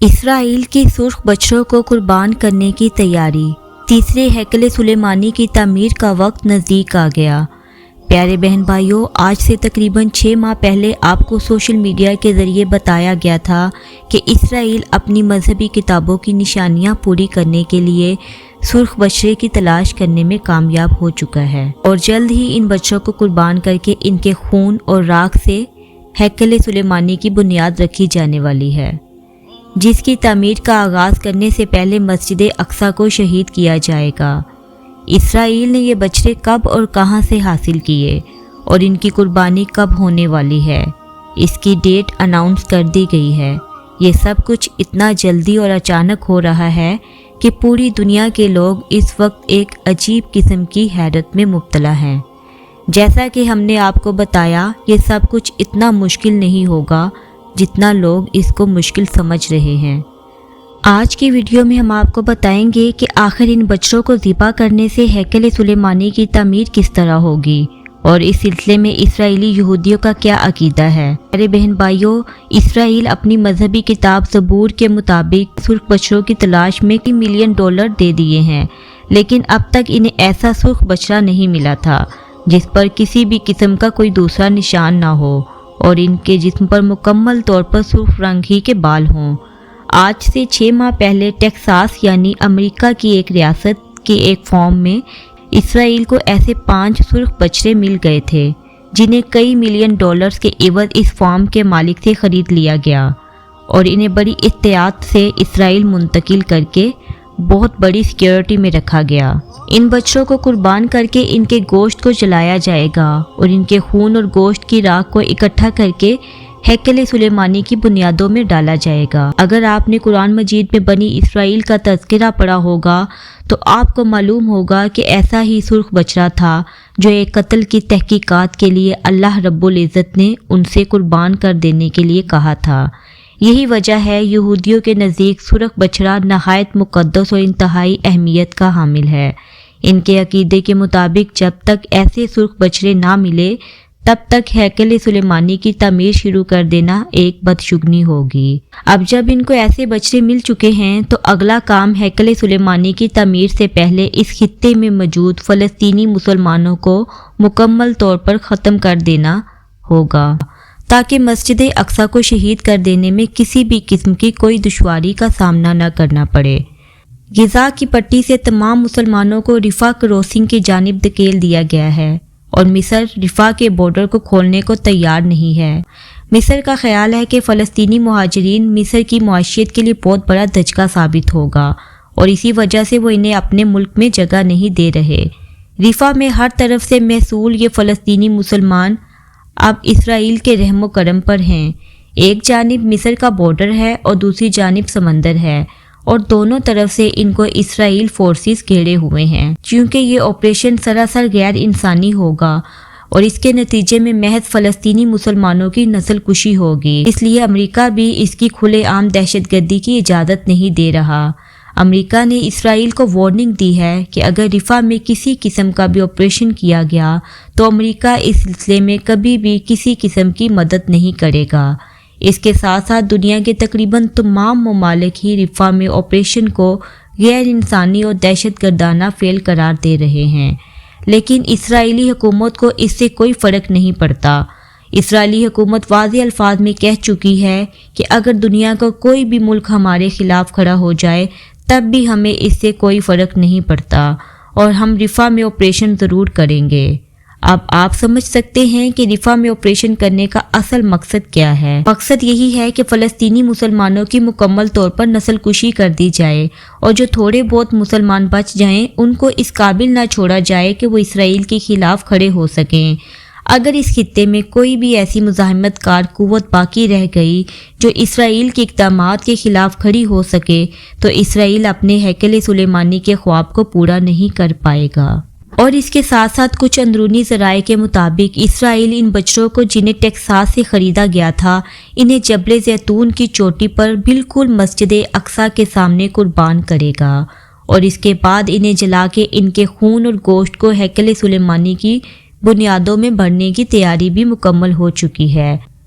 اسرائیل کی سرخ بچڑوں کو قربان کرنے کی تیاری، تیسرے ہیکل سلیمانی کی تعمیر کا وقت نزدیک آ گیا۔ پیارے بہن بھائیوں، آج سے تقریباً 6 ماہ پہلے آپ کو سوشل میڈیا کے ذریعے بتایا گیا تھا کہ اسرائیل اپنی مذہبی کتابوں کی نشانیاں پوری کرنے کے لیے سرخ بچڑے کی تلاش کرنے میں کامیاب ہو چکا ہے، اور جلد ہی ان بچوں کو قربان کر کے ان کے خون اور راکھ سے ہیکل سلیمانی کی بنیاد رکھی جانے والی ہے، جس کی تعمیر کا آغاز کرنے سے پہلے مسجد اقصی کو شہید کیا جائے گا۔ اسرائیل نے یہ بچڑے کب اور کہاں سے حاصل کیے اور ان کی قربانی کب ہونے والی ہے، اس کی ڈیٹ اناؤنس کر دی گئی ہے۔ یہ سب کچھ اتنا جلدی اور اچانک ہو رہا ہے کہ پوری دنیا کے لوگ اس وقت ایک عجیب قسم کی حیرت میں مبتلا ہیں۔ جیسا کہ ہم نے آپ کو بتایا، یہ سب کچھ اتنا مشکل نہیں ہوگا جتنا لوگ اس کو مشکل سمجھ رہے ہیں۔ آج کی ویڈیو میں ہم آپ کو بتائیں گے کہ آخر ان بچڑوں کو ذبح کرنے سے ہیکل سلیمانی کی تعمیر کس طرح ہوگی، اور اس سلسلے میں اسرائیلی یہودیوں کا کیا عقیدہ ہے۔ میرے بہن بھائیوں، اسرائیل اپنی مذہبی کتاب زبور کے مطابق سرخ بچڑوں کی تلاش میں $1 ملین دے دیے ہیں، لیکن اب تک انہیں ایسا سرخ بچڑا نہیں ملا تھا جس پر کسی بھی قسم کا کوئی دوسرا نشان نہ ہو اور ان کے جسم پر مکمل طور پر سرخ رنگ ہی کے بال ہوں۔ آج سے 6 ماہ پہلے ٹیکساس یعنی امریکہ کی ایک ریاست کی ایک فارم میں اسرائیل کو ایسے 5 سرخ بچڑے مل گئے تھے، جنہیں کئی $1 ملین کے عوض اس فارم کے مالک سے خرید لیا گیا، اور انہیں بڑی احتیاط سے اسرائیل منتقل کر کے بہت بڑی سیکیورٹی میں رکھا گیا۔ ان بچوں کو قربان کر کے ان کے گوشت کو جلایا جائے گا اور ان کے خون اور گوشت کی راکھ کو اکٹھا کر کے ہیکل سلیمانی کی بنیادوں میں ڈالا جائے گا۔ اگر آپ نے قرآن مجید میں بنی اسرائیل کا تذکرہ پڑھا ہوگا تو آپ کو معلوم ہوگا کہ ایسا ہی سرخ بچڑا تھا جو ایک قتل کی تحقیقات کے لیے اللہ رب العزت نے ان سے قربان کر دینے کے لیے کہا تھا۔ یہی وجہ ہے یہودیوں کے نزدیک سرخ بچڑا نہایت مقدس اور انتہائی اہمیت کا حامل ہے۔ ان کے عقیدے کے مطابق جب تک ایسے سرخ بچڑے نہ ملے تب تک ہیکل سلیمانی کی تعمیر شروع کر دینا ایک بدشگونی ہوگی۔ اب جب ان کو ایسے بچڑے مل چکے ہیں تو اگلا کام ہیکل سلیمانی کی تعمیر سے پہلے اس خطے میں موجود فلسطینی مسلمانوں کو مکمل طور پر ختم کر دینا ہوگا، تاکہ مسجد اقصی کو شہید کر دینے میں کسی بھی قسم کی کوئی دشواری کا سامنا نہ کرنا پڑے۔ غزہ کی پٹی سے تمام مسلمانوں کو رفح کراسنگ کی جانب دھکیل دیا گیا ہے، اور مصر رفح کے بارڈر کو کھولنے کو تیار نہیں ہے۔ مصر کا خیال ہے کہ فلسطینی مہاجرین مصر کی معیشت کے لیے بہت بڑا دھچکا ثابت ہوگا، اور اسی وجہ سے وہ انہیں اپنے ملک میں جگہ نہیں دے رہے۔ رفح میں ہر طرف سے محصول یہ فلسطینی مسلمان اب اسرائیل کے رحم و کرم پر ہیں۔ ایک جانب مصر کا بارڈر ہے اور دوسری جانب سمندر ہے، اور دونوں طرف سے ان کو اسرائیل فورسز گھیرے ہوئے ہیں۔ چونکہ یہ آپریشن سراسر غیر انسانی ہوگا اور اس کے نتیجے میں محض فلسطینی مسلمانوں کی نسل کشی ہوگی، اس لیے امریکہ بھی اس کی کھلے عام دہشت گردی کی اجازت نہیں دے رہا۔ امریکہ نے اسرائیل کو وارننگ دی ہے کہ اگر رفح میں کسی قسم کا بھی آپریشن کیا گیا تو امریکہ اس سلسلے میں کبھی بھی کسی قسم کی مدد نہیں کرے گا۔ اس کے ساتھ ساتھ دنیا کے تقریباً تمام ممالک ہی رفح میں آپریشن کو غیر انسانی اور دہشت گردانہ فعل قرار دے رہے ہیں، لیکن اسرائیلی حکومت کو اس سے کوئی فرق نہیں پڑتا۔ اسرائیلی حکومت واضح الفاظ میں کہہ چکی ہے کہ اگر دنیا کا کوئی بھی ملک ہمارے خلاف کھڑا ہو جائے تب بھی ہمیں اس سے کوئی فرق نہیں پڑتا، اور ہم رفح میں آپریشن ضرور کریں گے۔ اب آپ سمجھ سکتے ہیں کہ رفح میں آپریشن کرنے کا اصل مقصد کیا ہے۔ مقصد یہی ہے کہ فلسطینی مسلمانوں کی مکمل طور پر نسل کشی کر دی جائے، اور جو تھوڑے بہت مسلمان بچ جائیں ان کو اس قابل نہ چھوڑا جائے کہ وہ اسرائیل کے خلاف کھڑے ہو سکیں۔ اگر اس خطے میں کوئی بھی ایسی مزاحمت کار قوت باقی رہ گئی جو اسرائیل کے اقدامات کے خلاف کھڑی ہو سکے تو اسرائیل اپنے ہیکل سلیمانی کے خواب کو پورا نہیں کر پائے گا۔ اور اس کے ساتھ ساتھ کچھ اندرونی ذرائع کے مطابق اسرائیل ان بچڑوں کو جنہیں ٹیکساس سے خریدا گیا تھا انہیں جبل زیتون کی چوٹی پر بالکل مسجد اقصی کے سامنے قربان کرے گا، اور اس کے بعد انہیں جلا کے ان کے خون اور گوشت کو ہیکل سلیمانی کی بنیادوں میں بھرنے کی تیاری بھی مکمل ہو چکی ہے۔